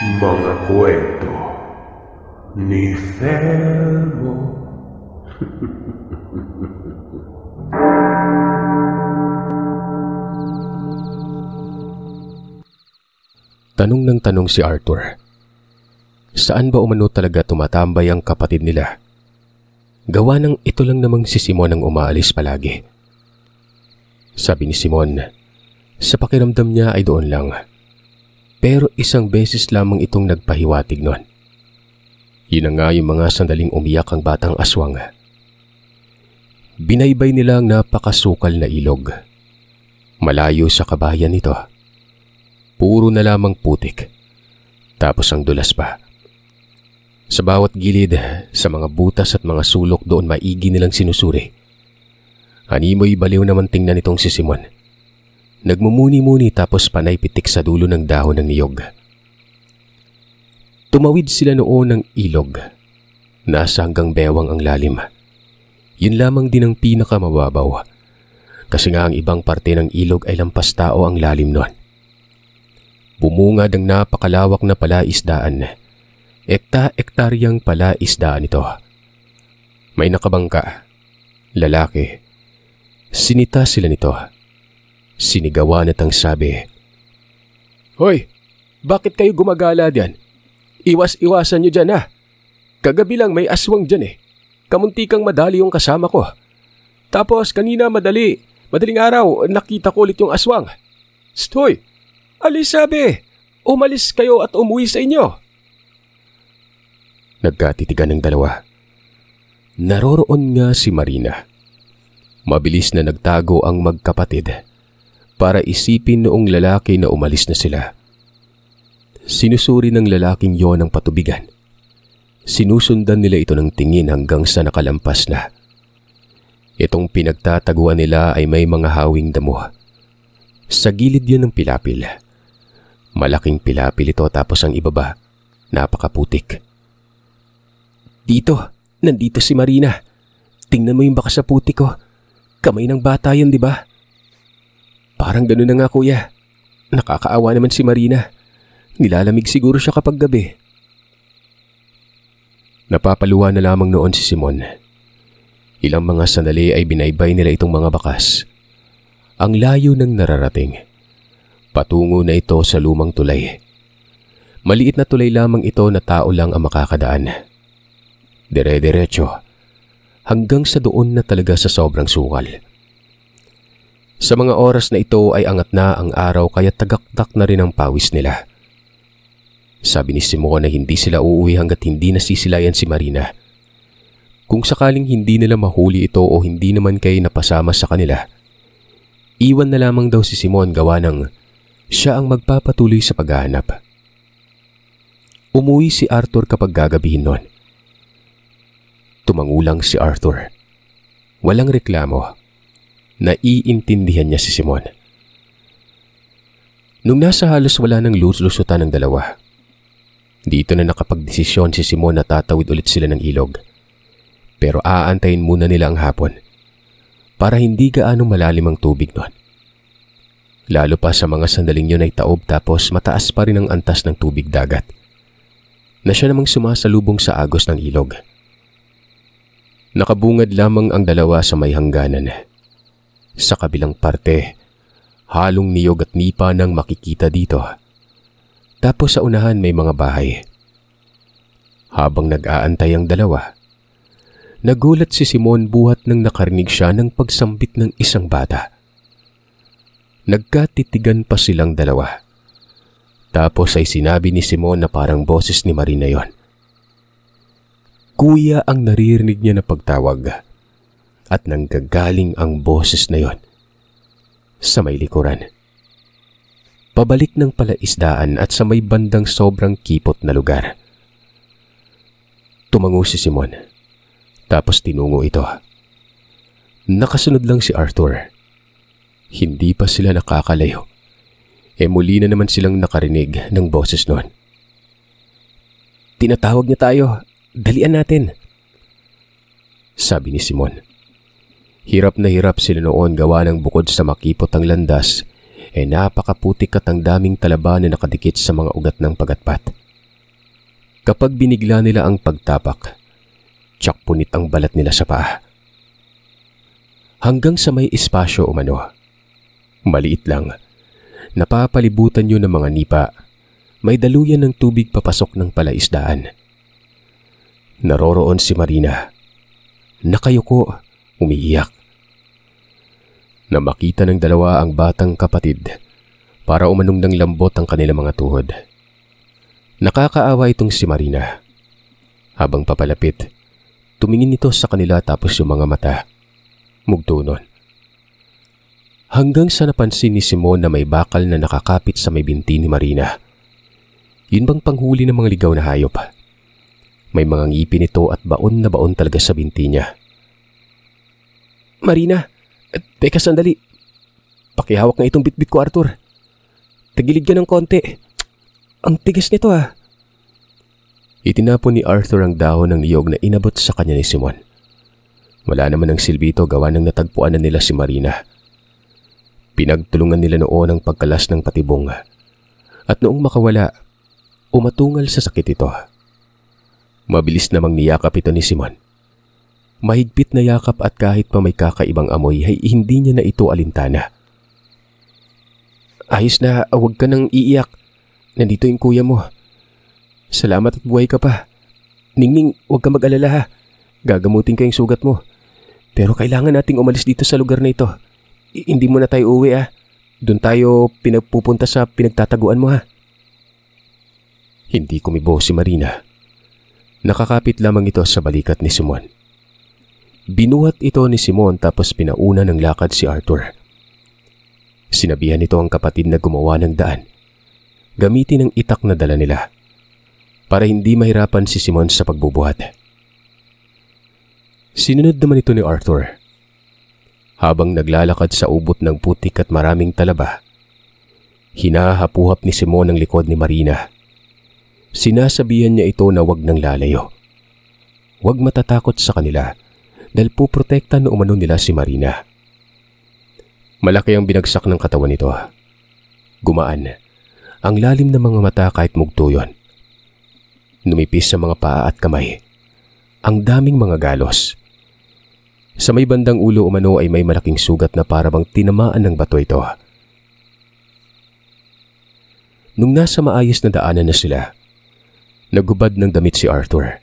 Mga kwento ni Felmo. Tanong ng tanong si Arthur. Saan ba umano talaga tumatambay ang kapatid nila? Gawa ng ito lang namang si Simon ang umaalis palagi. Sabi ni Simon, sa pakiramdam niya ay doon lang. Pero isang beses lamang itong nagpahiwatig nun. Yun na nga yung mga sandaling umiyak ang batang aswang. Binaybay nila ang napakasukal na ilog. Malayo sa kabahayan nito. Puro na lamang putik. Tapos ang dulas pa. Sa bawat gilid, sa mga butas at mga sulok doon maigi nilang sinusuri. Animoy baliw naman tingnan itong si Simon. Nagmumuni-muni tapos panay pitik sa dulo ng dahon ng niyog. Tumawid sila noon ng ilog. Nasa hanggang bewang ang lalim. Yun lamang din ang pinakamababaw. Kasi nga ang ibang parte ng ilog ay lampas tao ang lalim noon. Bumungad ang napakalawak na palaisdaan. Ekta-ektaryang palaisdaan ito. May nakabangka. Lalaki. Sinita sila nito. Sinigawan at ang sabi, "Hoy, bakit kayo gumagala diyan? Iwas-iwasan nyo dyan ha. Kagabi lang may aswang dyan eh. Kamuntikang madali yung kasama ko. Tapos kanina madaling araw nakita ko ulit yung aswang. Stoy, alis sabi. Umalis kayo at umuwi sa inyo." Nagkatitigan ng dalawa. Naroroon nga si Marina. Mabilis na nagtago ang magkapatid para isipin noong lalaki na umalis na sila. Sinusuri ng lalaking yon ang patubigan. Sinusundan nila ito ng tingin hanggang sa nakalampas na. Itong pinagtataguan nila ay may mga hawing damo. Sa gilid yun ng pilapil. Malaking pilapil ito tapos ang ibaba, napakaputik. Nandito si Marina. Tingnan mo yung baka sa putik ko. Kamay ng bata yun, di ba? Parang gano'n na nga kuya. Nakakaawa naman si Marina. Nilalamig siguro siya kapag gabi. Napapaluwa na lamang noon si Simon. Ilang mga sandali ay binaybay nila itong mga bakas. Ang layo ng nararating. Patungo na ito sa lumang tulay. Maliit na tulay lamang ito na tao lang ang makakadaan. Dire-diretso. Hanggang sa doon na talaga sa sobrang sukal. Sa mga oras na ito ay angat na ang araw kaya tagaktak na rin ang pawis nila. Sabi ni Simon na hindi sila uuwi hanggat hindi nasisilayan si Marina. Kung sakaling hindi nila mahuli ito o hindi naman kayo napasama sa kanila, iwan na lamang daw si Simon gawa ng siya ang magpapatuloy sa paghahanap. Umuwi si Arthur kapag gagabihin nun. Tumangulang si Arthur. Walang reklamo. Naiintindihan niya si Simon. Nung nasa halos wala ng luslusutan ng dalawa, dito na nakapagdesisyon si Simon na tatawid ulit sila ng ilog. Pero aantayin muna nila ang hapon para hindi gaano malalim ang tubig nun. Lalo pa sa mga sandaling yun ay taob tapos mataas pa rin ang antas ng tubig dagat na siya namang sumasalubong sa agos ng ilog. Nakabungad lamang ang dalawa sa may hangganan. Sa kabilang parte, halong niyog at nipa nang makikita dito. Tapos sa unahan may mga bahay. Habang nag-aantay ang dalawa, nagulat si Simon buhat nang nakarinig siya ng pagsambit ng isang bata. Nagkatitigan pa silang dalawa. Tapos ay sinabi ni Simon na parang boses ni Marina yon. Kuya ang naririnig niya na pagtawag at nanggagaling ang boses na yon sa may likuran. Pabalik ng palaisdaan at sa may bandang sobrang kipot na lugar. Tumango si Simon, tapos tinungo ito. Nakasunod lang si Arthur. Hindi pa sila nakakalayo. Muli na naman silang nakarinig ng boses noon. "Tinatawag niya tayo. Dalian natin," sabi ni Simon. Hirap na hirap sila noon gawa ng bukod sa makipot ang landas, napakaputik at ang daming talaba na nakadikit sa mga ugat ng pagatpat. Kapag binigla nila ang pagtapak, tsak punit ang balat nila sa paa. Hanggang sa may espasyo umano. Maliit lang. Napapalibutan yun ng mga nipa. May daluyan ng tubig papasok ng palaisdaan. Naroroon si Marina. Nakayuko, umiiyak. Na makita ng dalawa ang batang kapatid para umanong ng lambot ang kanilang mga tuhod. Nakakaawa itong si Marina. Habang papalapit, tumingin ito sa kanila tapos yung mga mata. Mugtunon. Hanggang sa napansin ni Simon na may bakal na nakakapit sa may binti ni Marina. Yun bang panghuli ng mga ligaw na hayop? May mga ngipin ito at baon na baon talaga sa binti niya. Marina, teka sandali. Pakihawak nga itong bitbit ko, Arthur. Tagilid ka ng konti. Ang tigas nito ah. Itinapon ni Arthur ang dahon ng niyog na inabot sa kanya ni Simon. Wala naman ang silbi ito gawa ng natagpuan na nila si Marina. Pinagtulungan nila noon ang pagkalas ng patibong. At noong makawala, umatungal sa sakit ito. Mabilis namang niyakap ito ni Simon. Mahigpit na yakap at kahit pa may kakaibang amoy ay hindi niya na ito alintana. Ayos na, huwag ka nang iiyak. Nandito yung kuya mo. Salamat at buhay ka pa. Ningning, huwag ka mag-alala ha. Gagamutin ka yung sugat mo. Pero kailangan nating umalis dito sa lugar na ito. Hindi mo na tayo uwi ha. Doon tayo pinagpupunta sa pinagtataguan mo ha. Hindi kumibo si Marina. Nakakapit lamang ito sa balikat ni Simon. Binuhat ito ni Simon tapos pinauna ng lakad si Arthur. Sinabihan nito ang kapatid na gumawa ng daan. Gamitin ang itak na dala nila para hindi mahirapan si Simon sa pagbubuhat. Sinunod naman ito ni Arthur. Habang naglalakad sa ubot ng putik at maraming talaba, hinahapuhap ni Simon ang likod ni Marina. Sinasabihan niya ito na wag nang lalayo. Wag matatakot sa kanila dahil puprotektan na umano nila si Marina. Malaki ang binagsak ng katawan nito. Gumaan. Ang lalim ng mga mata kahit mugto yun. Numipis sa mga paa at kamay. Ang daming mga galos. Sa may bandang ulo umano ay may malaking sugat na para bang tinamaan ng bato ito. Nung nasa maayos na daanan na sila, nagubad ng damit si Arthur.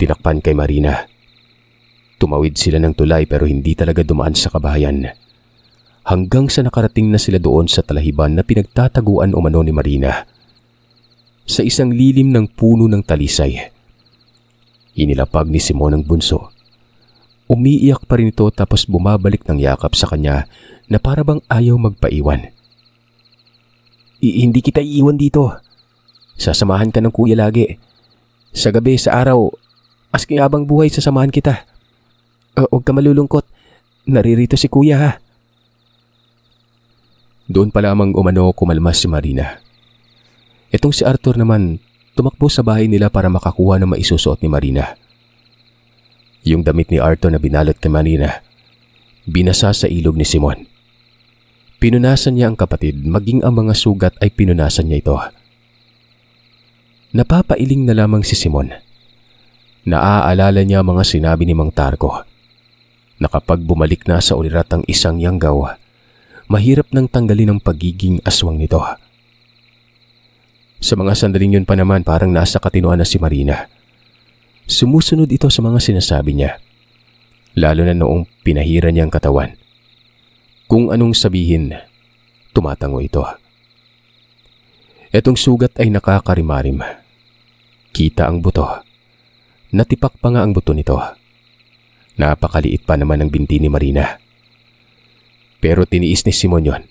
Tinakpan kay Marina. Tumawid sila ng tulay pero hindi talaga dumaan sa kabahayan. Hanggang sa nakarating na sila doon sa talahiban na pinagtataguan umano ni Marina. Sa isang lilim ng puno ng talisay. Inilapag ni Simon ang bunso. Umiiyak pa rin ito tapos bumabalik ng yakap sa kanya na para bang ayaw magpaiwan. Hindi kita iiwan dito. Sasamahan ka ng kuya lagi. Sa gabi, sa araw, maski habang buhay sasamahan kita. Huwag ka malulungkot. Naririto si kuya ha. Doon pa lamang umano kumalmas si Marina. Itong si Arthur naman, tumakbo sa bahay nila para makakuha ng maisusuot ni Marina. Yung damit ni Arthur na binalot kay Marina, binasa sa ilog ni Simon. Pinunasan niya ang kapatid, maging ang mga sugat ay pinunasan niya ito. Napapailing na lamang si Simon. Naaalala niya mga sinabi ni Mang Tarko na kapag bumalik na sa ulirat ang isang yanggaw, mahirap nang tanggalin ang pagiging aswang nito. Sa mga sandaling yun pa naman parang nasa katinuan na si Marina. Sumusunod ito sa mga sinasabi niya, lalo na noong pinahira niya ang katawan. Kung anong sabihin, tumatango ito. Etong sugat ay nakakarimarim. Kita ang buto. Natipak pa nga ang buto nito. Napakaliit pa naman ang binti ni Marina. Pero tiniis ni Simon yon.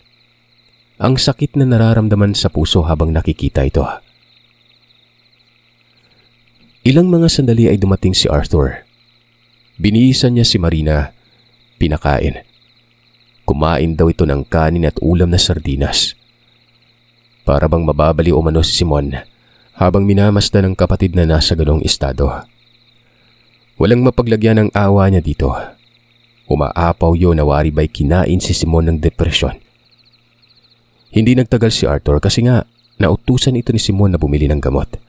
Ang sakit na nararamdaman sa puso habang nakikita ito. Ilang mga sandali ay dumating si Arthur. Binihisan niya si Marina, pinakain. Kumain daw ito ng kanin at ulam na sardinas. Para bang mababali umano si Simon habang minamasdan ng kapatid na nasa ganong estado. Walang mapaglagyan ng awa niya dito. Umaapaw yun na wari ba'y kinain si Simon ng depresyon. Hindi nagtagal si Arthur kasi nga nautusan ito ni Simon na bumili ng gamot.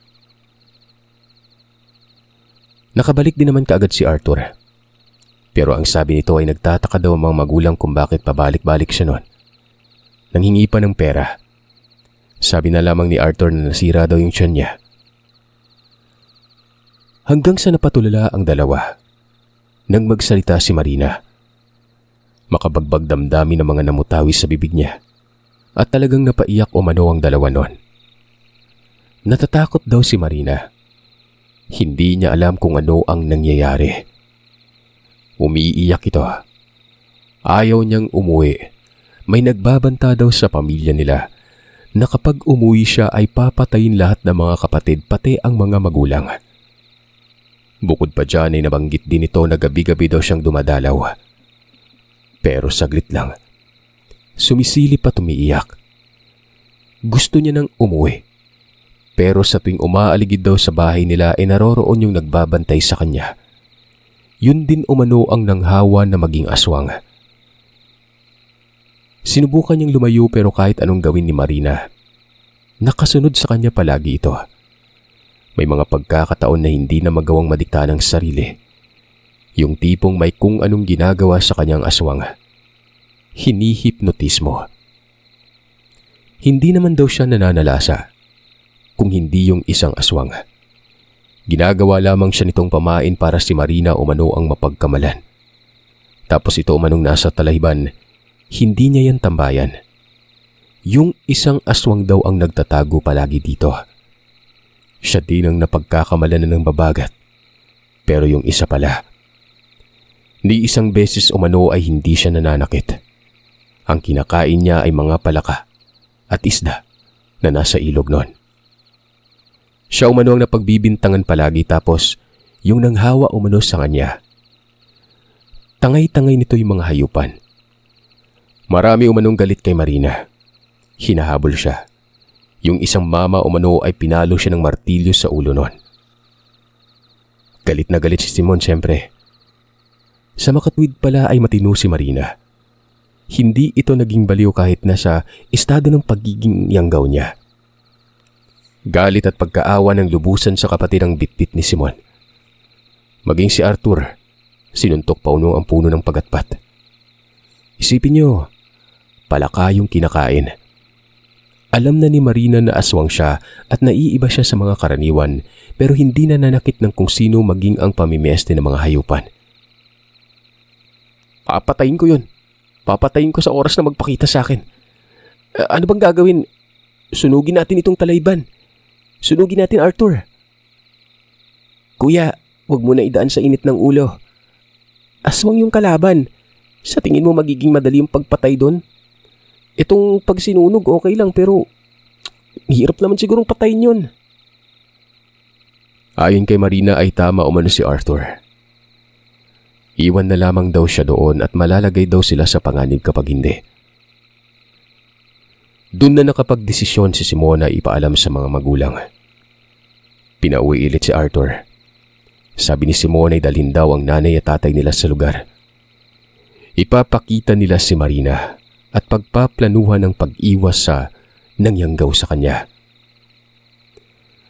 Nakabalik din naman kaagad si Arthur. Pero ang sabi nito ay nagtataka daw ang mga magulang kung bakit pabalik-balik siya noon. Nanghingi pa ng pera. Sabi na lamang ni Arthur na nasira daw yung tiyan niya. Hanggang sa napatulala ang dalawa nang magsalita si Marina. Makabagbag damdamin ng mga namutawi sa bibig niya at talagang napaiyak umano ang dalawa noon. Natatakot daw si Marina. Hindi niya alam kung ano ang nangyayari. Umiiyak ito. Ayaw niyang umuwi. May nagbabanta daw sa pamilya nila na kapag umuwi siya ay papatayin lahat ng mga kapatid pati ang mga magulang. Bukod pa dyan ay nabanggit din ito na gabi-gabi daw siyang dumadalaw. Pero saglit lang. Sumisilip at umiiyak. Gusto niya nang umuwi. Pero sa tuwing umaaligid daw sa bahay nila ay naroroon yung nagbabantay sa kanya. Yun din umano ang nanghawa na maging aswang. Sinubukan niyang lumayo pero kahit anong gawin ni Marina, nakasunod sa kanya palagi ito. May mga pagkakataon na hindi na magawang madikta ng sarili. Yung tipong may kung anong ginagawa sa kanyang aswang. Hinihipnotismo. Hindi naman daw siya nananalasa kung hindi yung isang aswang. Ginagawa lamang siya nitong pamain para si Marina umano ang mapagkamalan. Tapos ito umanong nasa talahiban, hindi niya yan tambayan. Yung isang aswang daw ang nagtatago palagi dito. Siya din ang napagkakamalan ng babagat. Pero yung isa pala, ni isang beses umano ay hindi siya nananakit. Ang kinakain niya ay mga palaka at isda na nasa ilog noon. Siya umano ang napagbibintangan palagi tapos yung nanghawa umano sa kanya. Tangay-tangay nito yung mga hayupan. Marami umanong galit kay Marina. Hinahabol siya. Yung isang mama umano ay pinalo siya ng martilyo sa ulo noon. Galit na galit si Simon siyempre. Sa makatwid pala ay matino si Marina. Hindi ito naging baliw kahit nasa estado ng pagiging yanggaw niya. Galit at pagkaawa ng lubusan sa kapatid ang bitbit ni Simon. Maging si Arthur, sinuntok pa uno ang puno ng pagatpat. Isipin niyo, palaka yung kinakain. Alam na ni Marina na aswang siya at naiiba siya sa mga karaniwan pero hindi na nanakit ng kung sino maging ang pamimeste ng mga hayupan. Papatayin ko yun. Papatayin ko sa oras na magpakita sa akin. Ano bang gagawin? Sunugin natin itong talayban. Sunugin natin Arthur. Kuya, huwag mo na idaan sa init ng ulo. Aswang yung kalaban. Sa tingin mo magiging madali yung pagpatay doon? Itong pagsinunog okay lang pero hirap naman sigurong patayin yun. Ayon kay Marina ay tama umano si Arthur. Iwan na lamang daw siya doon at malalagay daw sila sa panganib kapag hindi. Doon na nakapagdesisyon si Simona ipaalam sa mga magulang. Pinauwi ulit si Arthur. Sabi ni Simona ay dalhin daw ang nanay at tatay nila sa lugar. Ipapakita nila si Marina at pagpaplanuhan ng pag-iwas sa nangyanggaw sa kanya.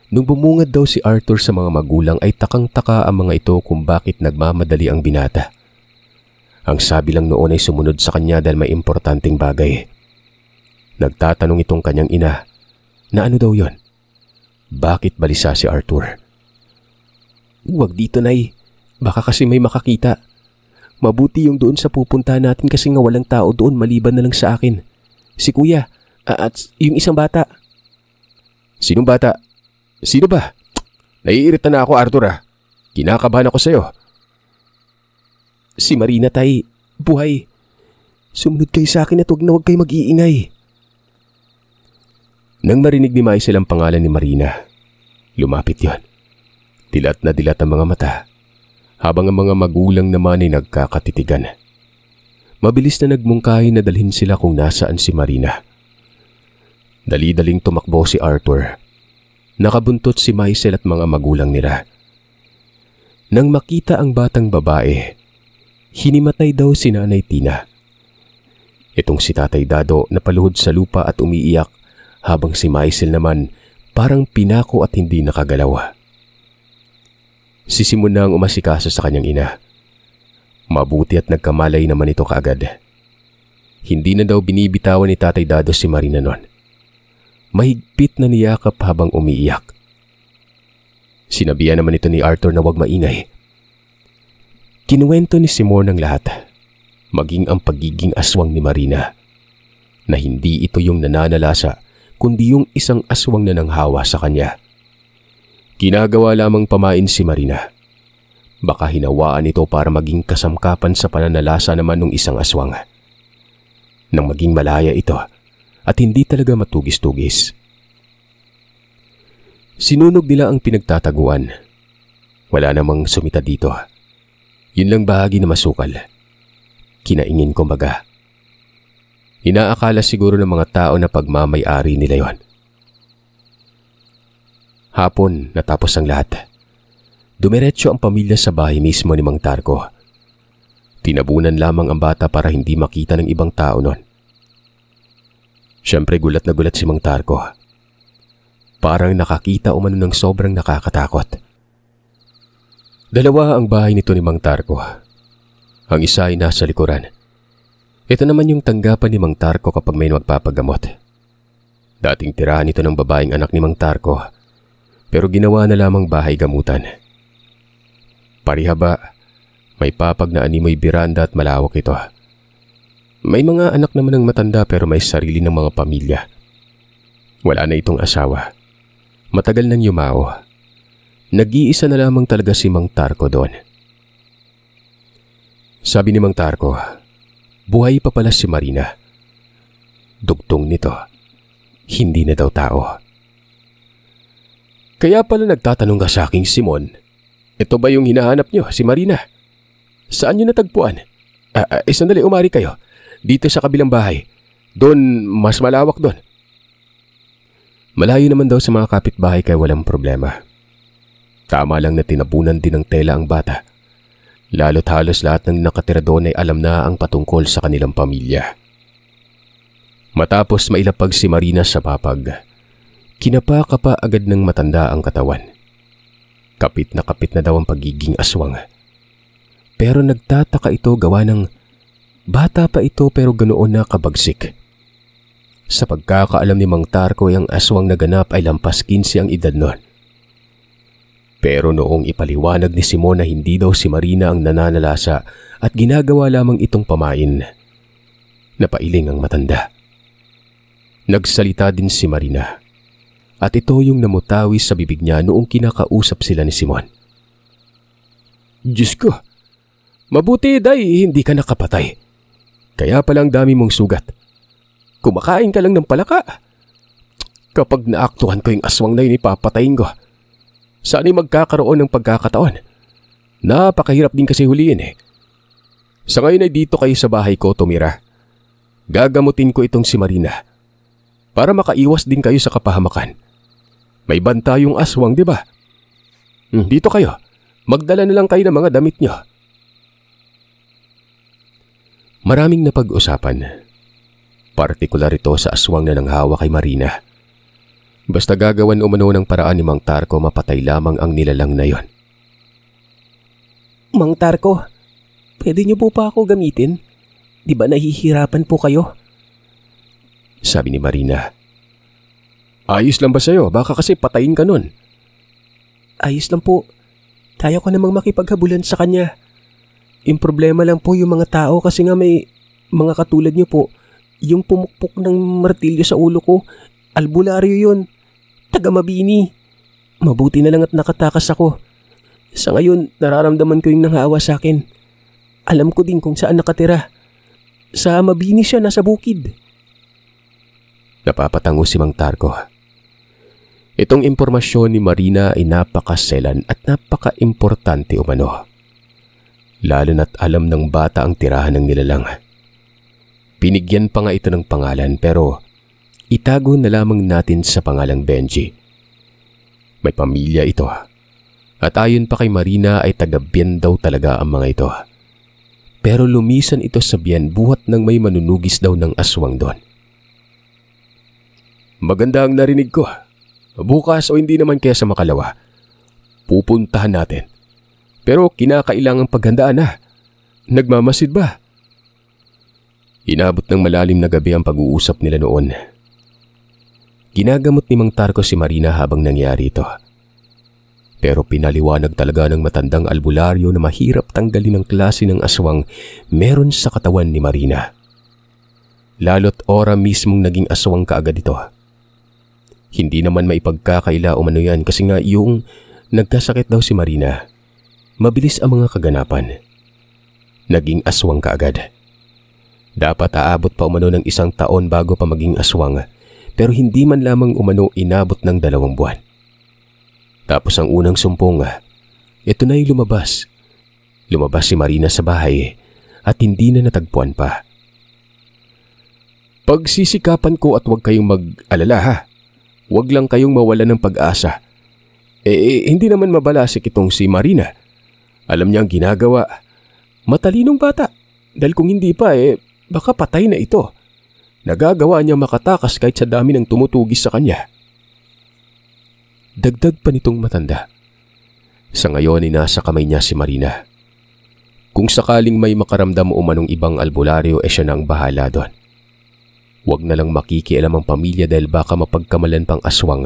Nung bumungad daw si Arthur sa mga magulang ay takang-taka ang mga ito kung bakit nagmamadali ang binata. Ang sabi lang noon ay sumunod sa kanya dahil may importanteng bagay. Nagtatanong itong kanyang ina na ano daw yon. Bakit balisa si Arthur? Huwag dito, Nay. Baka kasi may makakita. Mabuti yung doon sa pupunta natin kasi nga walang tao doon maliban na lang sa akin. Si Kuya at yung isang bata. Sinong bata? Sino ba? Naiirita na ako, Arthur. Kinakabahan ako sa'yo. Si Marina, Tay. Buhay. Sumunod kayo sa akin at huwag kayo mag-iingay. Nang marinig ni Maisel ang pangalan ni Marina, lumapit yon. Dilat na dilat ang mga mata, habang ang mga magulang naman ay nagkakatitigan. Mabilis na nagmungkahi na dalhin sila kung nasaan si Marina. Dali-daling tumakbo si Arthur. Nakabuntot si Maisel at mga magulang nila. Nang makita ang batang babae, hinimatay daw si Nanay Tina. Itong si Tatay Dado napaluhod sa lupa at umiiyak habang si Maisel naman parang pinako at hindi nakagalaw. Si Simon na ang umasikaso sa kanyang ina. Mabuti at nagkamalay naman ito kaagad. Hindi na daw binibitawan ni Tatay Dado si Marina noon. Mahigpit na niyakap habang umiiyak. Sinabihan naman ito ni Arthur na huwag maingay. Kinuwento ni Simon ng lahat, maging ang pagiging aswang ni Marina, na hindi ito yung nananalasa kundi yung isang aswang na nanghawa sa kanya. Ginagawa lamang pamain si Marina. Baka hinawaan ito para maging kasamkapan sa pananalasa naman ng isang aswang. Nang maging malaya ito at hindi talaga matugis-tugis. Sinunog nila ang pinagtataguan. Wala namang sumita dito. Yun lang bahagi na masukal. Kinaingin kumbaga. Inaakala siguro ng mga tao na pagmamay-ari nila yon. Hapon natapos ang lahat. Dumiretso ang pamilya sa bahay mismo ni Mang Tarko. Tinabunan lamang ang bata para hindi makita ng ibang tao noon. Siyempre gulat na gulat si Mang Tarko. Parang nakakita umano ng sobrang nakakatakot. Dalawa ang bahay nito ni Mang Tarko. Ang isa ay nasa likuran. Ito naman yung tanggapan ni Mang Tarko kapag may magpapagamot. Dating tirahan ito ng babaeng anak ni Mang Tarko, pero ginawa na lamang bahay gamutan. Parihaba, may papag na animoy biranda at malawak ito. May mga anak naman ng matanda pero may sarili ng mga pamilya. Wala na itong asawa. Matagal nang yumao. Nag-iisa na lamang talaga si Mang Tarko doon. Sabi ni Mang Tarko, buhay pa pala si Marina. Dugtong nito, hindi na daw tao. Kaya pala nagtatanong ka sa aking Simon, ito ba yung hinahanap nyo, si Marina? Saan nyo natagpuan? Sandali, umari kayo. Dito sa kabilang bahay. Doon, mas malawak doon. Malayo naman daw sa mga kapitbahay kaya walang problema. Tama lang na tinabunan din ng tela ang bata. Lalo't halos lahat ng nakatira doon ay alam na ang patungkol sa kanilang pamilya. Matapos mailapag si Marina sa papag, kinapaka pa agad ng matanda ang katawan. Kapit na daw ang pagiging aswang. Pero nagtataka ito gawa ng bata pa ito pero ganoon na kabagsik. Sa pagkakaalam ni Mang Tarko ay ang aswang na ganap ay lampas 15 ang edad noon. Pero noong ipaliwanag ni Simon na hindi daw si Marina ang nananalasa at ginagawa lamang itong pamain, napailing ang matanda. Nagsalita din si Marina at ito yung namutawi sa bibig niya noong kinakausap sila ni Simon. Diyos ko, mabuti day hindi ka nakapatay. Kaya palang dami mong sugat. Kumakain ka lang ng palaka. Kapag naaktuhan ko yung aswang na yun, ipapatayin ko. Sana'y magkakaroon ng pagkakataon. Napakahirap din kasi huliin eh. Sa ngayon ay dito kayo sa bahay ko tumira. Gagamutin ko itong si Marina para makaiwas din kayo sa kapahamakan. May banta yung aswang, di ba? Dito kayo. Magdala na lang kayo ng mga damit nyo. Maraming napag-usapan. Partikular ito sa aswang na nanghawa kay Marina. Basta gagawan umano ng paraan ni Mang Tarko, mapatay lamang ang nilalang na yon. Mang Tarko, pwede niyo po pa ako gamitin? Di ba nahihirapan po kayo? Sabi ni Marina. Ayos lang ba sa'yo? Baka kasi patayin ka nun. Ayos lang po. Kaya ko namang makipaghabulan sa kanya. Yung problema lang po yung mga tao kasi nga may mga katulad niyo po. Yung pumukpok ng martilyo sa ulo ko, albularyo yun. Taga Mabini. Mabuti na lang at nakatakas ako. Sa ngayon, nararamdaman ko yung nanghawa sa akin. Alam ko din kung saan nakatira. Sa Mabini siya, nasa bukid. Napapatango si Mang Tarko. Itong impormasyon ni Marina ay napakaselan at napaka-importante umano. Lalo na't alam ng bata ang tirahan ng nilalang. Binigyan pa nga ito ng pangalan pero itago na lamang natin sa pangalang Benji. May pamilya ito at ayon pa kay Marina ay taga-Bien daw talaga ang mga ito. Pero lumisan ito sa Bien buhat ng may manunugis daw ng aswang doon. Maganda ang narinig ko. Bukas o hindi naman kaya sa makalawa, pupuntahan natin pero kinakailangang paghandaan na. Nagmamasid ba? Inabot ng malalim na gabi ang pag-uusap nila noon. Ginagamot ni Mang Tarko si Marina habang nangyari ito. Pero pinaliwanag talaga ng matandang albularyo na mahirap tanggalin ang klase ng aswang meron sa katawan ni Marina. Lalo't ora mismong naging aswang kaagad ito. Hindi naman maipagkakaila umano yan kasi nga yung nagkasakit daw si Marina, mabilis ang mga kaganapan. Naging aswang kaagad. Dapat aabot pa umano ng 1 taon bago pa maging aswang, pero hindi man lamang umano inabot ng 2 buwan. Tapos ang unang sumpong, ito na'y lumabas. Lumabas si Marina sa bahay at hindi na natagpuan pa. Pagsisikapan ko at huwag kayong mag-alala ha. Huwag lang kayong mawala ng pag-asa. Hindi naman mabalasik itong si Marina. Alam niya ang ginagawa. Matalinong bata. Dahil kung hindi pa baka patay na ito. Nagagawa niya makatakas kahit sa dami ng tumutugis sa kanya. Dagdag pa nitong matanda. Sa ngayon ay nasa kamay niya si Marina. Kung sakaling may makaramdam umanong ibang albularyo siya na ang bahala doon. Huwag na lang makikialam ang pamilya dahil baka mapagkamalan pang aswang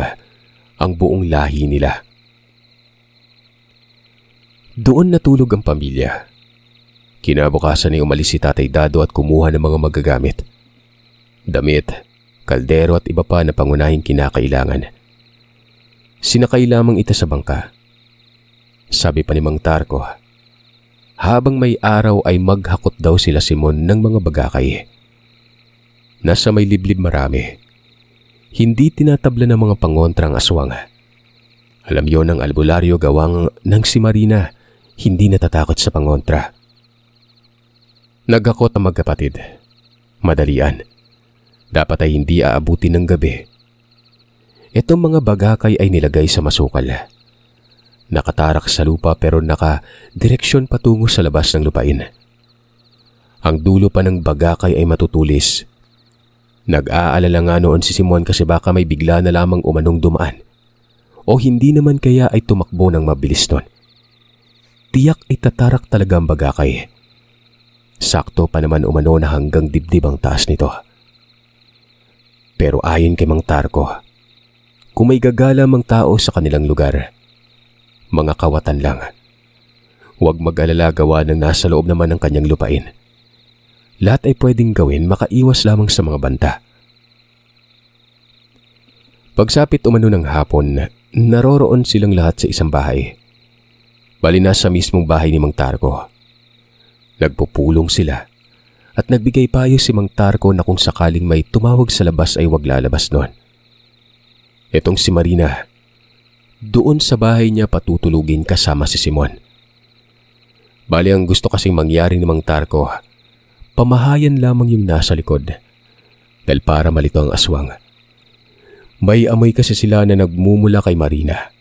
ang buong lahi nila. Doon natulog ang pamilya. Kinabukasan ay umalis si Tatay Dado at kumuha ng mga magagamit. Damit, kaldero at iba pa na pangunahing kinakailangan. Sinakay lamang ito sa bangka. Sabi pa ni Mang Tarko, habang may araw ay maghakot daw sila Simon ng mga bagakay. Nasa may liblib marami. Hindi tinatabla ng mga pangontrang aswang. Alam yon ng albularyo gawang ng si Marina, hindi natatakot sa pangontra. Naghakot ang magkapatid. Madalian. Dapat ay hindi aabutin ng gabi. Itong mga bagakay ay nilagay sa masukal. Nakatarak sa lupa pero naka-direksyon patungo sa labas ng lupain. Ang dulo pa ng bagakay ay matutulis. Nag-aalala nga noon si Simon kasi baka may bigla na lamang umanong dumaan. O hindi naman kaya ay tumakbo ng mabilis nun. Tiyak ay tatarak talaga ang bagakay. Sakto pa naman umano na hanggang dibdib ang taas nito. Pero ayon kay Mang Tarko, kung may gagala mang tao sa kanilang lugar, mga kawatan lang. Huwag mag-alala gawa ng nasa loob naman ng kanyang lupain. Lahat ay pwedeng gawin makaiwas lamang sa mga banta. Pagsapit umano ng hapon, naroroon silang lahat sa isang bahay. Bali na sa mismong bahay ni Mang Tarko. Nagpupulong sila at nagbigay payo si Mang Tarko na kung sakaling may tumawag sa labas ay wag lalabas noon. Itong si Marina, doon sa bahay niya patutulugin kasama si Simon. Bali ang gusto kasing mangyari ni Mang Tarko, pamahayan lamang yung nasa likod dahil para malito ang aswang. May amoy kasi sila na nagmumula kay Marina.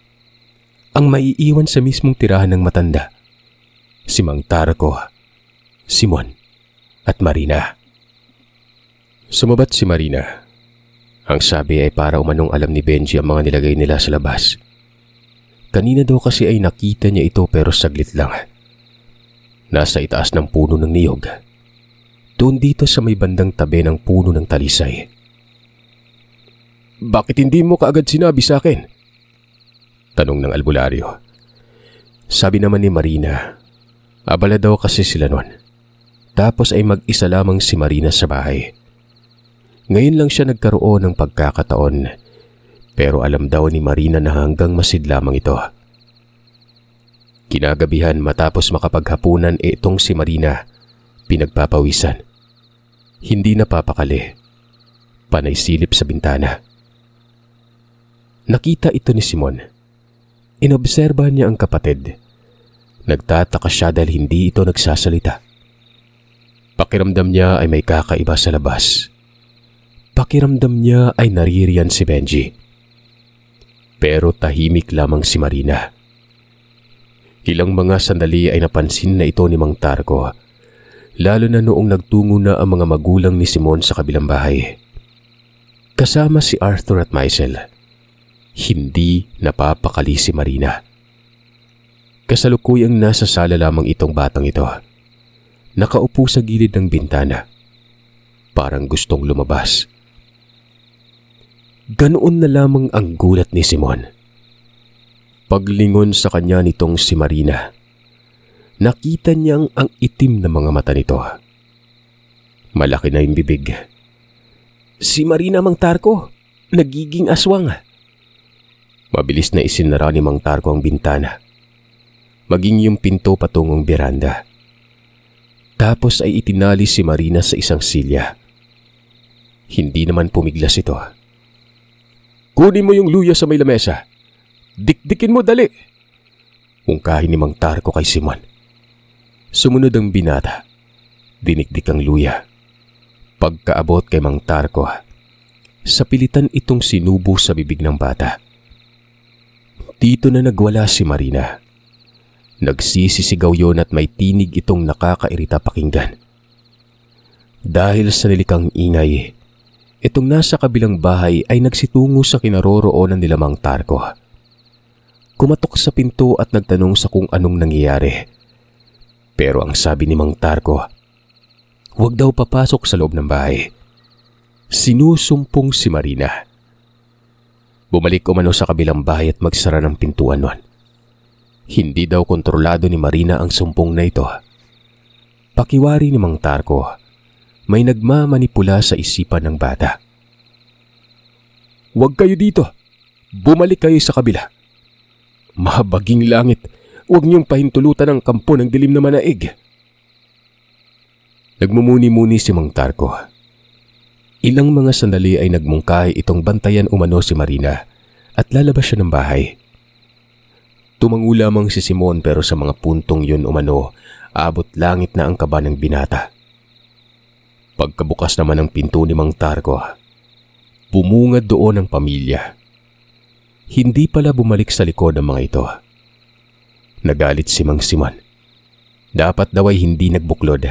Ang maiiwan sa mismong tirahan ng matanda, si Mang Tarko, Simon at Marina. Sumabat si Marina. Ang sabi ay para umanong alam ni Benji ang mga nilagay nila sa labas. Kanina daw kasi ay nakita niya ito pero saglit lang. Nasa itaas ng puno ng niyog. Doon dito sa may bandang tabi ng puno ng talisay. Bakit hindi mo kaagad sinabi sa akin? Tanong ng albularyo. Sabi naman ni Marina, abala daw kasi sila nun. Tapos ay mag-isa lamang si Marina sa bahay. Ngayon lang siya nagkaroon ng pagkakataon, pero alam daw ni Marina na hanggang masid lamang ito. Kinagabihan matapos makapaghapunan itong si Marina, pinagpapawisan. Hindi napapakali, panay silip sa bintana. Nakita ito ni Simon. Inobserbahan niya ang kapatid. Nagtataka siya dahil hindi ito nagsasalita. Pakiramdam niya ay may kakaiba sa labas. Pakiramdam niya ay naririyan si Benji. Pero tahimik lamang si Marina. Ilang mga sandali ay napansin na ito ni Mang Tarko, lalo na noong nagtungo na ang mga magulang ni Simon sa kabilang bahay. Kasama si Arthur at Maisel. Hindi napapakali si Marina. Kasalukuyang nasa sala lamang itong batang ito. Nakaupo sa gilid ng bintana. Parang gustong lumabas. Ganoon na lamang ang gulat ni Simon. Paglingon sa kanya nitong si Marina, nakita niyang ang itim na mga mata nito. Malaki na yung bibig. Si Marina, Mang Tarko, nagiging aswang. Mabilis na isinara ni Mang Tarko ang bintana, maging yung pinto patungong beranda. Tapos ay itinali si Marina sa isang silya. Hindi naman pumiglas ito. "Kunin mo yung luya sa may lamesa. Dikdikin mo, dali!" Ungkahin ni Mang Tarko kay Simon. Sumunod ang binata. Dinikdik ang luya. Pagkaabot kay Mang Tarko, sa pilitan itong sinubo sa bibig ng bata. Dito na nagwala si Marina. Nagsisisigaw yon at may tinig itong nakakairita pakinggan. Dahil sa nilikang ingay, itong nasa kabilang bahay ay nagsitungo sa kinaroroonan nila Mang Tarko. Kumatok sa pinto at nagtanong sa kung anong nangyayari. Pero ang sabi ni Mang Tarko, huwag daw papasok sa loob ng bahay. Sinusumpong si Marina. Bumalik umano sa kabilang bahay at magsara ng pintuan nun. Hindi daw kontrolado ni Marina ang sumpong na ito. Pakiwari ni Mang Tarko, may nagmamanipula sa isipan ng bata. "Huwag kayo dito. Bumalik kayo sa kabila. Mahabaging langit, huwag niyong pahintulutan ang kampo ng dilim na manaig." Nagmumuni-muni si Mang Tarko. Ilang mga sandali ay nagmungkahi itong bantayan umano si Marina at lalabas siya ng bahay. Tumango lamang si Simon pero sa mga puntong yun umano, abot langit na ang kaba ng binata. Pagkabukas naman ng pinto ni Mang Tarko, bumungad doon ang pamilya. Hindi pala bumalik sa likod ng mga ito. Nagalit si Mang Simon. Dapat daw ay hindi nagbuklod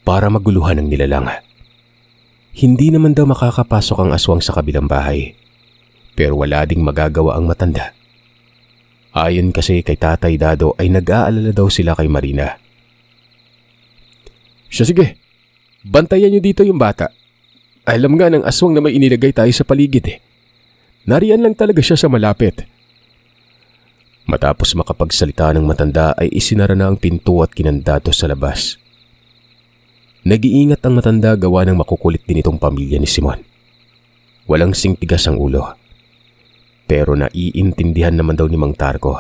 para maguluhan ng nilalang. Hindi naman daw makakapasok ang aswang sa kabilang bahay, pero wala ding magagawa ang matanda. Ayon kasi kay Tatay Dado ay nag-aalala daw sila kay Marina. "Siya, sige, bantayan niyo dito yung bata. Alam nga ng aswang na may inilagay tayo sa paligid . Nariyan lang talaga siya sa malapit." Matapos makapagsalita ng matanda ay isinara na ang pinto at kinandado sa labas. Nag-iingat ang matanda gawa ng makukulit din itong pamilya ni Simon. Walang singtigas ang ulo. Pero naiintindihan naman daw ni Mang Tarko.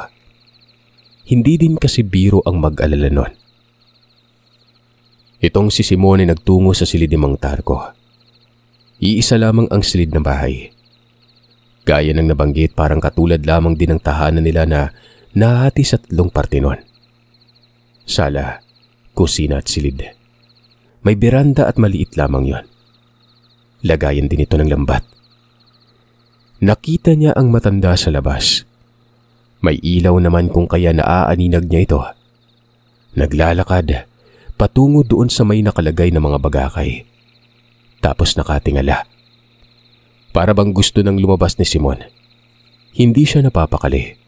Hindi din kasi biro ang mag-alala nun. Itong si Simon ay nagtungo sa silid ni Mang Tarko. Iisa lamang ang silid ng bahay. Gaya ng nabanggit, parang katulad lamang din ng tahanan nila na nahati sa 3 parte nun. Sala, kusina at silid. May beranda at maliit lamang yon. Lagayan din ito ng lambat. Nakita niya ang matanda sa labas. May ilaw naman kung kaya naaaninag niya ito. Naglalakad patungo doon sa may nakalagay na mga bagakay. Tapos nakatingala. Para bang gusto nang lumabas ni Simon. Hindi siya napapakali.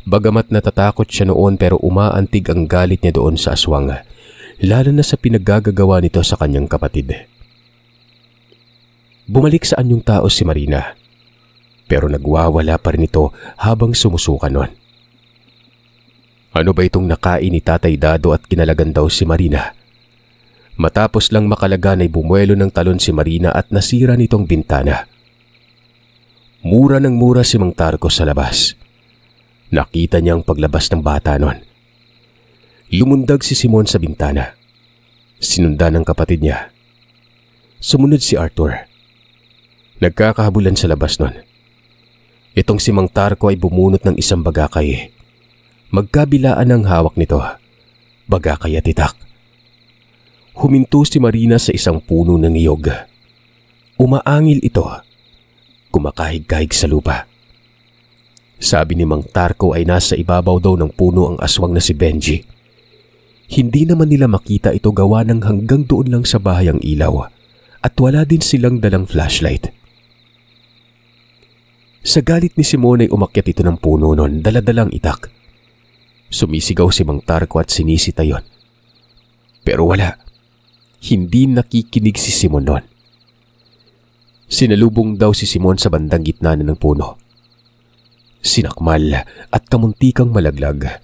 Bagamat natatakot siya noon pero umaantig ang galit niya doon sa aswang. Lalo na sa pinaggagawa nito sa kanyang kapatid. Bumalik sa anyong tao si Marina. Pero nagwawala pa rin ito habang sumusuka nun. Ano ba itong nakain ni Tatay Dado at kinalagan daw si Marina? Matapos lang makalagan ay bumuelo ng talon si Marina at nasira nitong bintana. Mura ng mura si Mang Tarko sa labas. Nakita niya ang paglabas ng bata nun. Lumundag si Simon sa bintana. Sinundan ng kapatid niya. Sumunod si Arthur. Nagkakahabulan sa labas nun. Itong si Mang Tarko ay bumunot ng isang bagakay. Magkabilaan ang hawak nito. Bagakay at itak. Huminto si Marina sa isang puno ng niyog. Umaangil ito. Kumakahig-kahig sa lupa. Sabi ni Mang Tarko ay nasa ibabaw daw ng puno ang aswang na si Benji. Hindi naman nila makita ito gawa ng hanggang doon lang sa bahay ang ilaw at wala din silang dalang flashlight. Sa galit ni Simone ay umakyat ito ng puno nun, daladalang itak. Sumisigaw si Mang Tarko at sinisita yon. Pero wala. Hindi nakikinig si Simon noon. Sinalubong daw si Simon sa bandang gitna ng puno. Sinakmal at kamuntikang malaglag.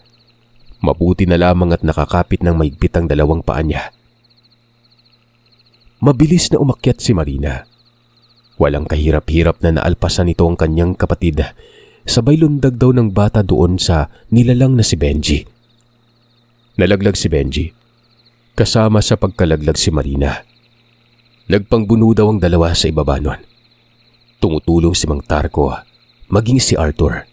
Mabuti na lamang at nakakapit ng maigpit ang dalawang paa niya. Mabilis na umakyat si Marina. Walang kahirap-hirap na naalpasan nito ang kanyang kapatid. Sabay lundag daw ng bata doon sa nilalang na si Benji. Nalaglag si Benji. Kasama sa pagkalaglag si Marina. Nagpangbuno daw ang dalawa sa ibaba nun. Tumutulong si Mang Tarko, maging si Arthur.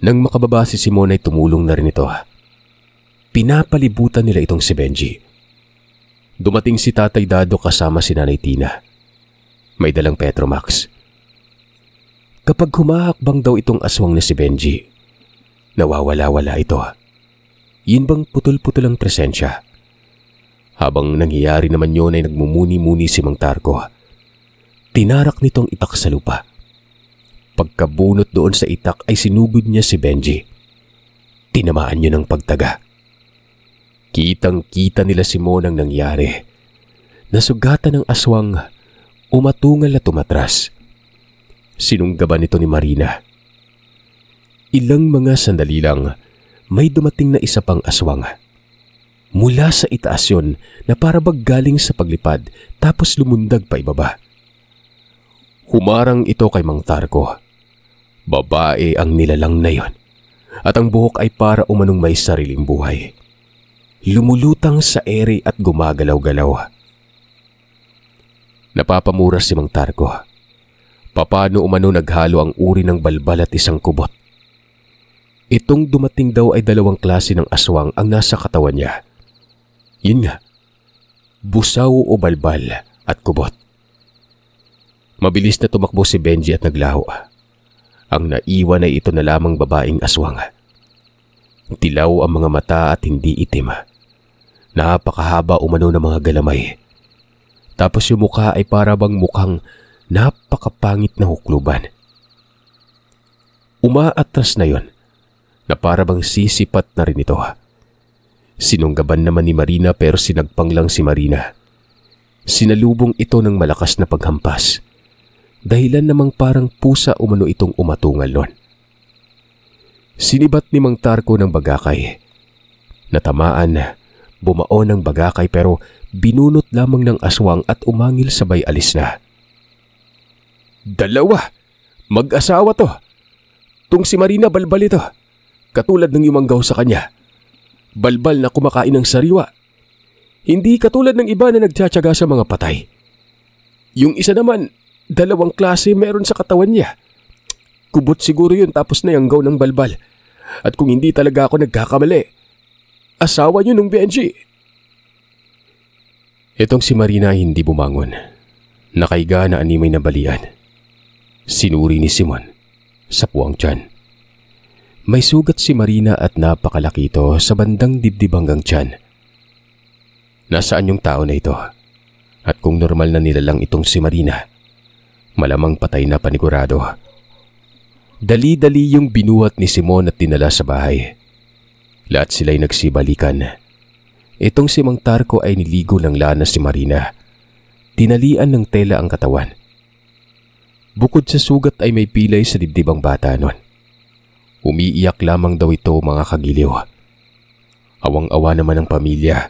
Nang makababa si Simon ay tumulong na rin ito. Pinapalibutan nila itong si Benji. Dumating si Tatay Dado kasama si Nanay Tina. May dalang Petromax. Kapag humahakbang daw itong aswang na si Benji, nawawala-wala ito. Yun bang putol-putol ang presensya? Habang nangyayari naman yun ay nagmumuni-muni si Mang Tarko. Tinarak nitong itak sa lupa. Pagkabunot doon sa itak ay sinugod niya si Benji. Tinamaan niya ng pagtaga. Kitang-kita nila si Simon ang nangyari. Nasugatan ng aswang, umatungal at tumatras. Sinunggaban ito ni Marina. Ilang mga sandali lang, may dumating na isa pang aswang. Mula sa itaas yun na para bang galing sa paglipad tapos lumundag pa ibaba. Humarang ito kay Mang Tarko. Babae ang nilalang na yon at ang buhok ay para umanong may sariling buhay. Lumulutang sa ere at gumagalaw-galaw. Napapamura si Mang Tarko. Paano umano naghalo ang uri ng balbal at isang kubot. Itong dumating daw ay dalawang klase ng aswang ang nasa katawan niya. Yun nga, busaw o balbal at kubot. Mabilis na tumakbo si Benji at naglaho. Ang naiwan ay ito na lamang babaeng aswang. Tilaw ang mga mata at hindi itim. Napakahaba umano ng mga galamay. Tapos yung mukha ay para bang mukhang napakapangit na hukluban. Umaatras na yon na para bang sisipat na rin ito. Sinunggaban naman ni Marina pero sinagpang lang si Marina. Sinalubong ito ng malakas na paghampas. Dahilan namang parang pusa umano itong umatungal nun. Sinibat ni Mang Tarko ng bagakay. Natamaan, bumaon ng bagakay pero binunot lamang ng aswang at umangil sabay alis na. Dalawa! Mag-asawa to! Tung si Marina balbal ito. Katulad ng yumanggaw sa kanya. Balbal na kumakain ng sariwa. Hindi katulad ng iba na nagtsatsaga sa mga patay. Yung isa naman, dalawang klase meron sa katawan niya. Kubot siguro yun tapos na yanggaw ng balbal. At kung hindi talaga ako nagkakamali, asawa niyo nung Benji. Itong si Marina hindi bumangon. Nakaiga na animay na balian. Sinuri ni Simon sa puwang tiyan. May sugat si Marina at napakalaki ito sa bandang dibdib hanggang tiyan. Nasaan yung tao na ito? At kung normal na nilalang itong si Marina, malamang patay na panigurado. Dali-dali yung binuhat ni Simon at dinala sa bahay. Lahat sila'y nagsibalikan. Itong si Mang Tarko ay niligo ng lana si Marina. Tinalian ng tela ang katawan. Bukod sa sugat ay may pilay sa dibdib ang bata nun. Umiiyak lamang daw ito mga kagiliw. Awang-awa naman ang pamilya.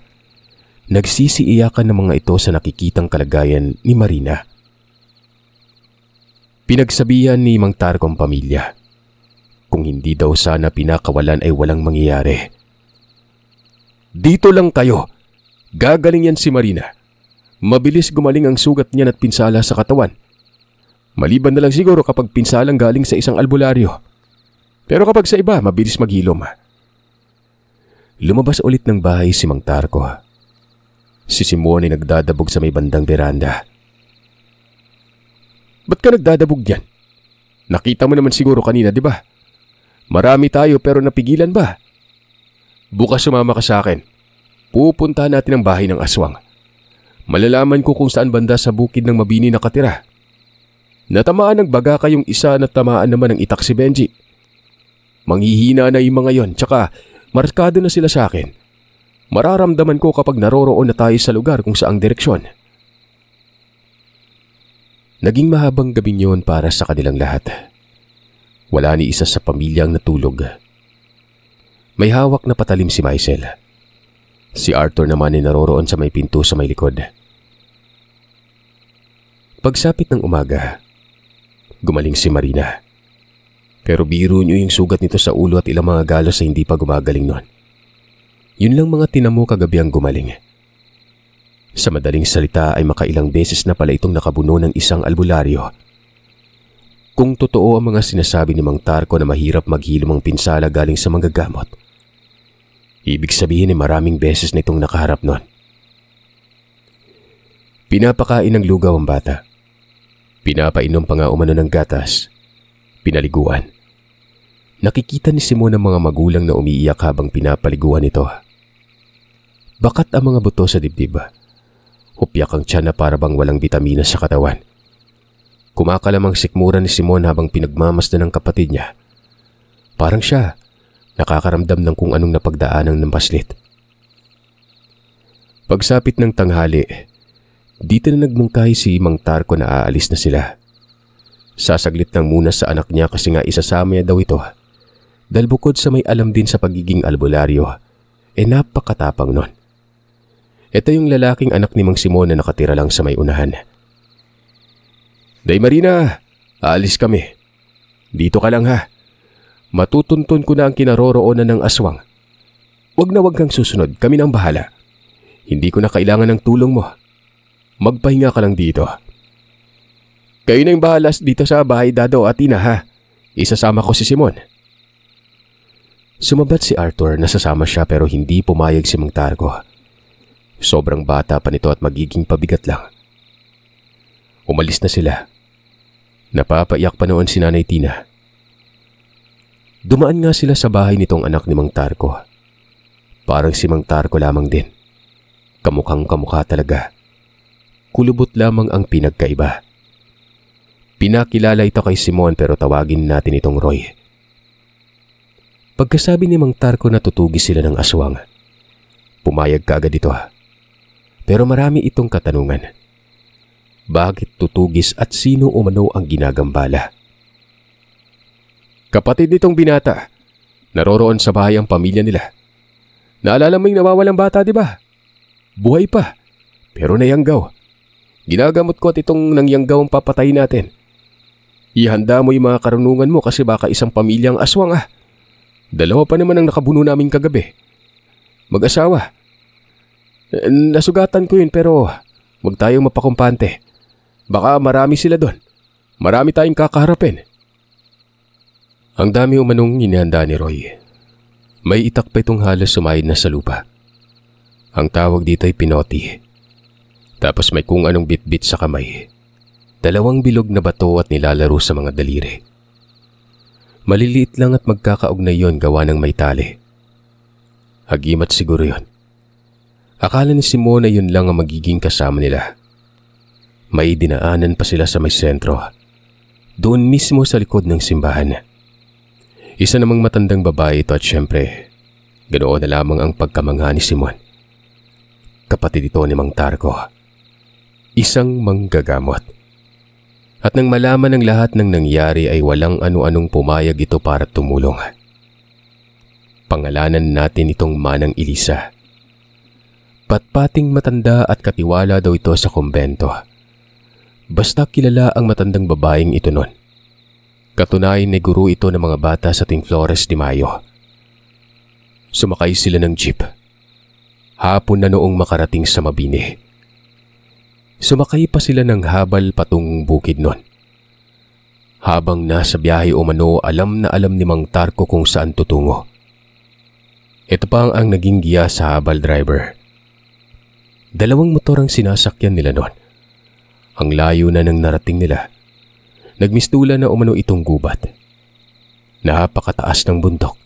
Nagsisiiyakan ng mga ito sa nakikitang kalagayan ni Marina. Pinagsabihan ni Mang Tarko ang pamilya. Kung hindi daw sana pinakawalan ay walang mangyayari. Dito lang kayo. Gagaling yan si Marina. Mabilis gumaling ang sugat niyan at pinsala sa katawan. Maliban na lang siguro kapag pinsalang galing sa isang albularyo. Pero kapag sa iba, mabilis maghilom. Lumabas ulit ng bahay si Mang Tarko. Si Simon ay nagdadabog sa may bandang beranda. Ba't ka nagdadabog dyan? Nakita mo naman siguro kanina, di ba? Marami tayo pero napigilan ba? Bukas sumama ka sa akin. Pupuntahan natin ang bahay ng aswang. Malalaman ko kung saan banda sa bukid ng Mabini nakatira. Natamaan ng baga kayong isa na tamaan naman ng itak si Benji. Manghihina na yung mga yon, tsaka Markado na sila sa akin. Mararamdaman ko kapag naroroon na tayo sa lugar kung saang direksyon. Naging mahabang gabing yun para sa kanilang lahat. Wala ni isa sa pamilyang natulog. May hawak na patalim si Maisel. Si Arthur naman ay naroroon sa may pinto sa may likod. Pagsapit ng umaga, gumaling si Marina. Pero biro niyo yung sugat nito sa ulo at ilang mga galos ay hindi pa gumagaling noon. Yun lang mga tinamo kagabi ang gumaling. Sa madaling salita ay makailang beses na pala itong nakabuno ng isang albularyo. Kung totoo ang mga sinasabi ni Mang Tarko na mahirap maghilom ang pinsala galing sa manggagamot, ibig sabihin ay maraming beses na itong nakaharap noon. Pinapakain ng lugaw ang bata. Pinapainom pa nga umano ng gatas. Pinaliguan. Nakikita ni Simon ang mga magulang na umiiyak habang pinapaliguan ito. Bakat ang mga buto sa dibdib. Hupyak ang tiyan na para bang walang bitamina sa katawan. Kumakalamang sikmura ni Simon habang pinagmamasdan ng kapatid niya. Parang siya, nakakaramdam ng kung anong napagdaanang ng paslit. Pagsapit ng tanghali, dito na nagmungkahi si Mang Tarko na aalis na sila. Sasaglit lang muna sa anak niya kasi nga isasama niya daw ito. Dahil bukod sa may alam din sa pagiging albularyo, napakatapang nun. Ito yung lalaking anak ni Mang Simon na nakatira lang sa may unahan. Day Marina, aalis kami. Dito ka lang ha. Matutuntun ko na ang kinaroroonan ng aswang. Wag na wag kang susunod, kami nang bahala. Hindi ko na kailangan ng tulong mo. Magpahinga ka lang dito. Kayo na yung bahalas dito sa bahay, Dado at Ina ha. Isasama ko si Simon. Sumabat si Arthur na sasama siya pero hindi pumayag si Mang Tarko. Sobrang bata pa nito at magiging pabigat lang. Umalis na sila. Napapaiyak pa noon si Nanay Tina. Dumaan nga sila sa bahay nitong anak ni Mang Tarko. Parang si Mang Tarko lamang din. Kamukhang kamukha talaga. Kulubot lamang ang pinagkaiba. Pinakilala ito kay Simon pero tawagin natin itong Roy. Pagkasabi ni Mang Tarko na tutugis sila ng aswang, pumayag kaagad ito. Pero marami itong katanungan. Bakit tutugis at sino umano ang ginagambala? Kapatid nitong binata, naroroon sa bahay ang pamilya nila. Naalala mo yung nawawalang bata, di ba? Buhay pa, pero nayanggaw. Ginagamot ko at itong nangyanggaw ang papatayin natin. Ihanda mo yung mga karunungan mo kasi baka isang pamilyang aswang ah. 2 pa naman ang nakabuno namin kagabi. Mag-asawa. Nasugatan ko yun pero wag tayong mapakumpante. Baka marami sila doon. Marami tayong kakaharapin. Ang dami umanong inihanda ni Roy. May itak pa itong halos sumayad na sa lupa. Ang tawag dito ay pinoti. Tapos may kung anong bit-bit sa kamay. 2 bilog na bato at nilalaro sa mga daliri. Maliliit lang at magkakaugnay yon gawa ng may tali. Hagimat siguro yon. Akala ni Simon na yun lang ang magiging kasama nila. May dinaanan pa sila sa may sentro. Doon mismo sa likod ng simbahan. Isa namang matandang babae ito at syempre, ganoon na lamang ang pagkamangha ni Simon. Kapatid ito ni Mang Tarko. Isang manggagamot. At nang malaman ng lahat ng nangyari ay walang ano-anong pumayag ito para tumulong. Pangalanan natin itong Manang Elisa. Patpating matanda at katiwala daw ito sa kumbento. Basta kilala ang matandang babaeng ito noon. Katunayan na guro ito ng mga bata sa Ting Flores de Mayo. Sumakay sila ng jeep. Hapon na noong makarating sa Mabini. Sumakay pa sila ng habal patungong bukid nun. Habang nasa biyahe umano, alam na alam ni Mang Tarko kung saan tutungo. Ito pa ang naging giya sa habal driver. 2 motor ang sinasakyan nila noon. Ang layo na ng narating nila. Nagmistula na umano itong gubat. Napakataas ng bundok.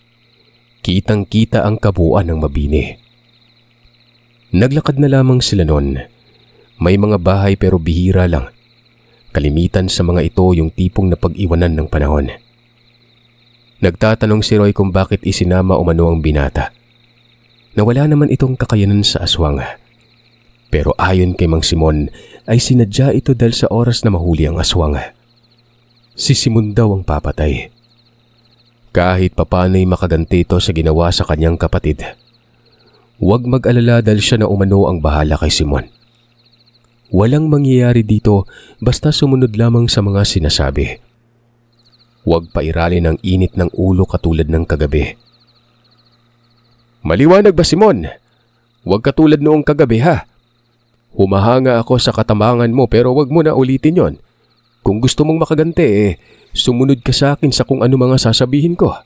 Kitang-kita ang kabuuan ng Mabini. Naglakad na lamang sila noon. May mga bahay pero bihira lang. Kalimitan sa mga ito yung tipong napag-iwanan ng panahon. Nagtatanong si Roy kung bakit isinama umano ang binata. Na wala naman itong kakayanan sa aswang. Pero ayon kay Mang Simon ay sinadya ito dahil sa oras na mahuli ang aswang. Si Simon daw ang papatay. Kahit papano'y makaganti ito sa ginawa sa kanyang kapatid. Huwag mag-alala dahil siya na umano ang bahala kay Simon. Walang mangyayari dito basta sumunod lamang sa mga sinasabi. Huwag pairalin ang init ng ulo katulad ng kagabi. Maliwanag ba, Simon? Huwag katulad noong kagabi, ha? Humahanga ako sa katamangan mo pero huwag mo na ulitin yon. Kung gusto mong makaganti, sumunod ka sa akin sa kung ano mga sasabihin ko.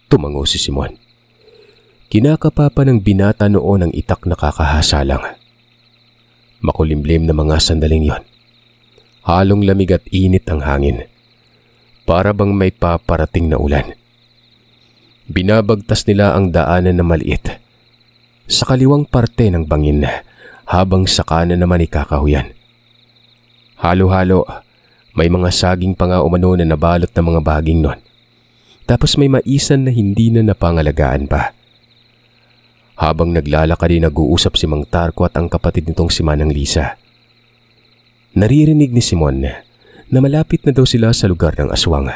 Tumango si Simon. Kinakapapa ng binata noon ang itak na kakahasalang. Makulimlim na mga sandaling yon. Halong lamig at init ang hangin. Para bang may paparating na ulan. Binabagtas nila ang daanan na maliit. Sa kaliwang parte ng bangin habang sa kanan naman ikakahuyan. Halo-halo, may mga saging pa nga umano na nabalot ng mga baging nun. Tapos may maisan na hindi na napangalagaan pa. Habang naglalakad ay nag-uusap si Mang Tarko at ang kapatid nitong si Manang Lisa. Naririnig ni Simon na malapit na daw sila sa lugar ng aswang.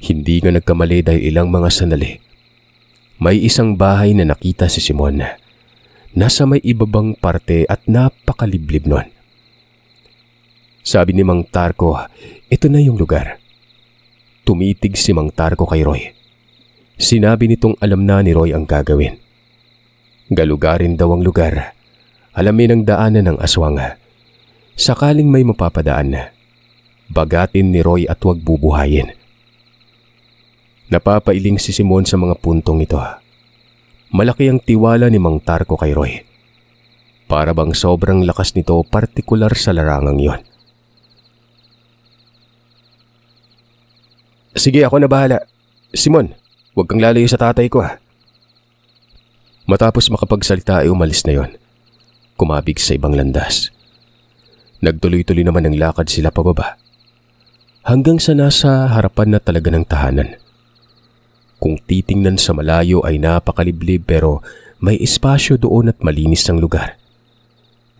Hindi nga nagkamali dahil ilang mga sandali. May isang bahay na nakita si Simon. Nasa may ibabang parte at napakaliblib nun. Sabi ni Mang Tarko, ito na yung lugar. Tumitig si Mang Tarko kay Roy. Sinabi nitong alam na ni Roy ang gagawin. Galugarin daw ang lugar. Alamin ang daanan ng aswang. Sakaling may mapapadaan, bagatin ni Roy at huwag bubuhayin. Napapailing si Simon sa mga puntong ito. Malaki ang tiwala ni Mang Tarko kay Roy. Para bang sobrang lakas nito partikular sa larangang yon. Sige, ako na bahala. Simon, huwag kang lalayo sa tatay ko, ha. Matapos makapagsalita ay umalis na yon. Kumabig sa ibang landas. Nagtuloy-tuloy naman ang lakad sila pababa. Hanggang sa nasa harapan na talaga ng tahanan. Kung titingnan sa malayo ay napakaliblib pero may espasyo doon at malinis ang lugar.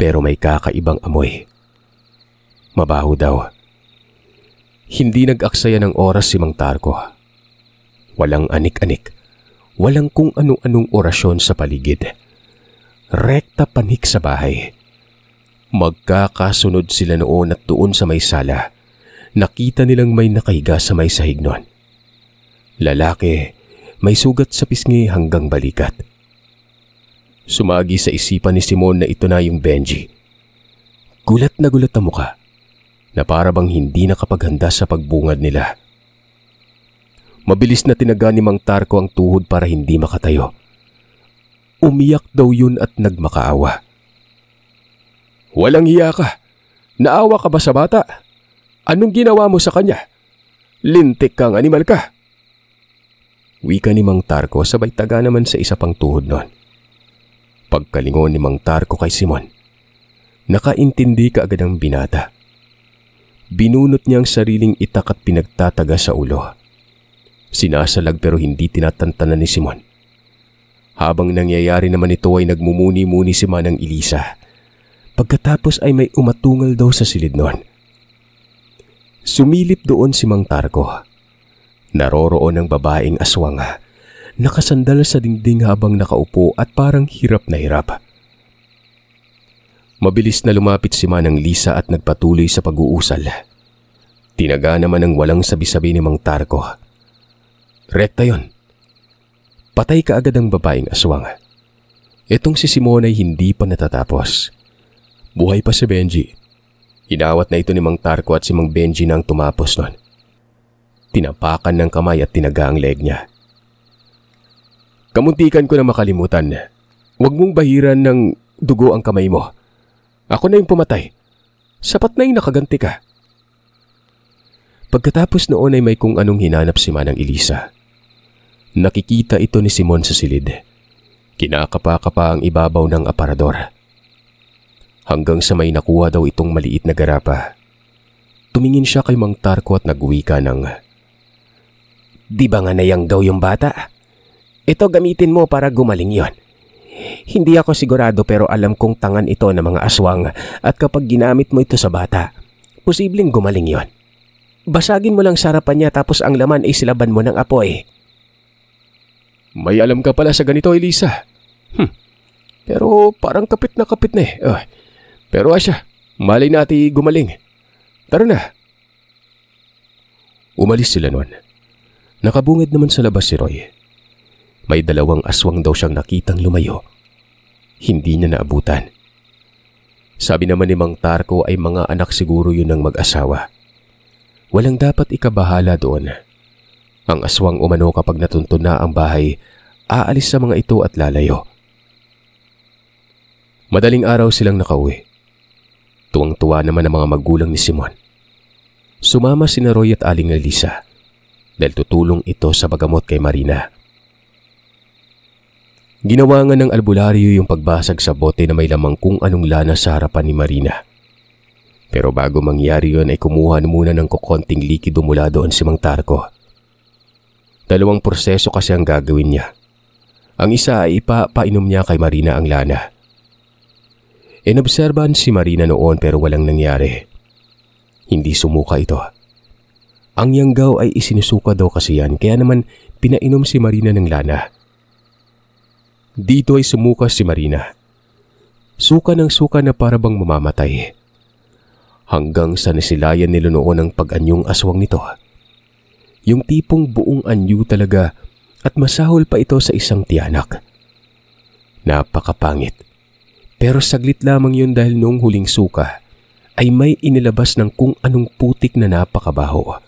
Pero may kakaibang amoy. Mabaho daw. Hindi nag-aksaya ng oras si Mang Tarko. Walang anik-anik. Walang kung anong-anong orasyon sa paligid. Rekta panik sa bahay. Magkakasunod sila noon at doon sa may sala. Nakita nilang may nakahiga sa may sahig nun. Lalaki, may sugat sa pisngi hanggang balikat. Sumagi sa isipan ni Simon na ito na yung Benji. Gulat na gulat ang muka, na para bang hindi nakapaghanda sa pagbungad nila. Mabilis na tinaga ni Mang Tarko ang tuhod para hindi makatayo. Umiyak daw yun at nagmakaawa. Walang hiya ka. Naawa ka ba sa bata? Anong ginawa mo sa kanya? Lintik kang animal ka. Wika ni Mang Tarko sabay taga naman sa isa pang tuhod nun. Pagkalingon ni Mang Tarko kay Simon, nakaintindi kaagad ang binata. Binunot niya ang sariling itak at pinagtataga sa ulo. Sinasalag pero hindi tinatantanan ni Simon. Habang nangyayari naman ito ay nagmumuni-muni si Manang Elisa. Pagkatapos ay may umatungal daw sa silid nun. Sumilip doon si Mang Tarko. Naroroon ang babaeng aswang, nakasandal sa dingding habang nakaupo at parang hirap na hirap. Mabilis na lumapit si Manang Lisa at nagpatuloy sa pag-uusal. Tinaga naman ang walang sabi-sabi ni Mang Tarko. Rekta yon. Patay kaagad ang babaeng aswang. Itong si Simon ay hindi pa natatapos. Buhay pa si Benji. Inawat na ito ni Mang Tarko at si Mang Benji nang tumapos nun. Tinapakan ng kamay at tinaga ang leg niya. Kamuntikan ko na makalimutan. Huwag mong bahiran ng dugo ang kamay mo. Ako na yung pumatay. Sapat na yung nakaganti ka. Pagkatapos noon ay may kung anong hinanap si Manang Elisa. Nakikita ito ni Simon sa silid. Kinakapa-kapa ang ibabaw ng aparador. Hanggang sa may nakuha daw itong maliit na garapa. Tumingin siya kay Mang Tarko at nagwika ng, Di ba nga nayanggaw yung bata? Ito gamitin mo para gumaling yon. Hindi ako sigurado pero alam kong tangan ito ng mga aswang at kapag ginamit mo ito sa bata, posibleng gumaling yon. Basagin mo lang sarapan niya tapos ang laman ay silaban mo ng apoy. May alam ka pala sa ganito, Elisa. Pero parang kapit na eh. Pero asya, malay natin gumaling. Tara na. Umalis sila noon. Nakabungad naman sa labas si Roy. May 2 aswang daw siyang nakitang lumayo. Hindi niya naabutan. Sabi naman ni Mang Tarko ay mga anak siguro yun ng mag-asawa. Walang dapat ikabahala doon. Ang aswang umano kapag natuntun na ang bahay, aalis sa mga ito at lalayo. Madaling araw silang nakauwi. Tuwang-tuwa naman ang mga magulang ni Simon. Sumama sina Roy at Aling Elisa dahil tutulong ito sa paggamot kay Marina. Ginawa nga ng albularyo yung pagbasag sa bote na may lamang kung anong lana sa harapan ni Marina. Pero bago mangyari yun ay kumuha muna ng kukonting likido mula doon si Mang Tarko. 2 proseso kasi ang gagawin niya. Ang isa ay ipapainom niya kay Marina ang lana. Inobserbahan si Marina noon pero walang nangyari. Hindi sumuka ito. Ang yanggaw ay isinusuka daw kasi yan kaya naman pinainom si Marina ng lana. Dito ay sumuka si Marina. Suka ng suka na para bang mamamatay. Hanggang sa nasilayan nila noon ang pag-anyong aswang nito. Yung tipong buong anyo talaga at masahol pa ito sa isang tiyanak. Napakapangit. Pero saglit lamang yun dahil noong huling suka ay may inilabas ng kung anong putik na napakabaho.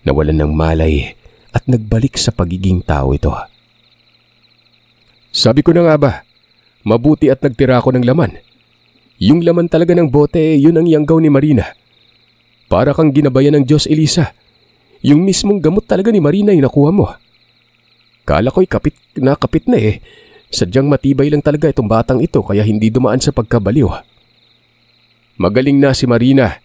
Nawalan ng malay at nagbalik sa pagiging tao ito. Sabi ko na nga ba, mabuti at nagtira ako ng laman. Yung laman talaga ng bote, yun ang yanggaw ni Marina. Para kang ginabayan ng Diyos, Elisa. Yung mismong gamot talaga ni Marina yung nakuha mo. Kala ko'y kapit na eh. Sadyang matibay lang talaga itong batang ito kaya hindi dumaan sa pagkabaliw. Magaling na si Marina.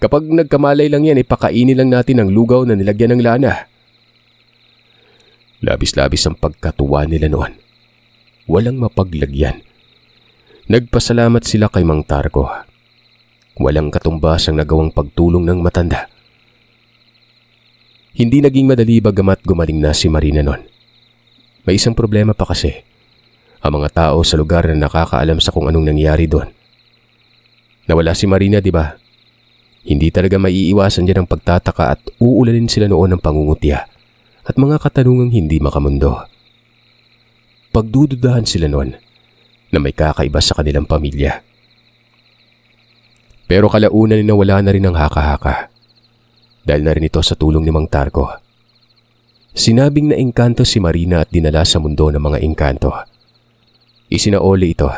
Kapag nagkamalay lang yan, ipakainin lang natin ang lugaw na nilagyan ng lana. Labis-labis ang pagkatuwa nila noon. Walang mapaglagyan. Nagpasalamat sila kay Mang Tarko. Walang katumbas ang nagawang pagtulong ng matanda. Hindi naging madali bagamat gumaling na si Marina noon. May isang problema pa kasi. Ang mga tao sa lugar na nakakaalam sa kung anong nangyari doon. Nawala si Marina, di ba? Hindi talaga maiiwasan dyan ang pagtataka at uulanin sila noon ng pangungutya at mga katanungang hindi makamundo. Pagdududahan sila noon na may kakaiba sa kanilang pamilya. Pero kalaunan na wala na rin ang haka-haka dahil na rin ito sa tulong ni Mang Tarko. Sinabing na engkanto si Marina at dinala sa mundo ng mga engkanto. Isinaoli ito.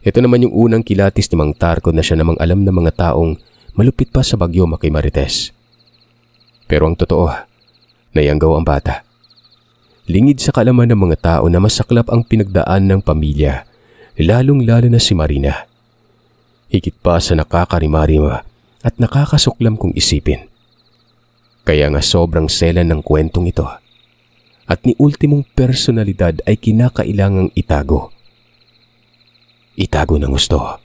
Ito naman yung unang kilatis ni Mang Tarko na siya namang alam ng mga taong malupit pa sa bagyo Makimarites. Pero ang totoo, nayanggaw ang bata. Lingid sa kaalaman ng mga tao na masaklap ang pinagdaan ng pamilya, lalong-lalo na si Marina. Higit pa sa nakakarimarima at nakakasuklam kung isipin. Kaya nga sobrang selan ng kwentong ito. At ni ultimong personalidad ay kinakailangang itago. Itago ng gusto.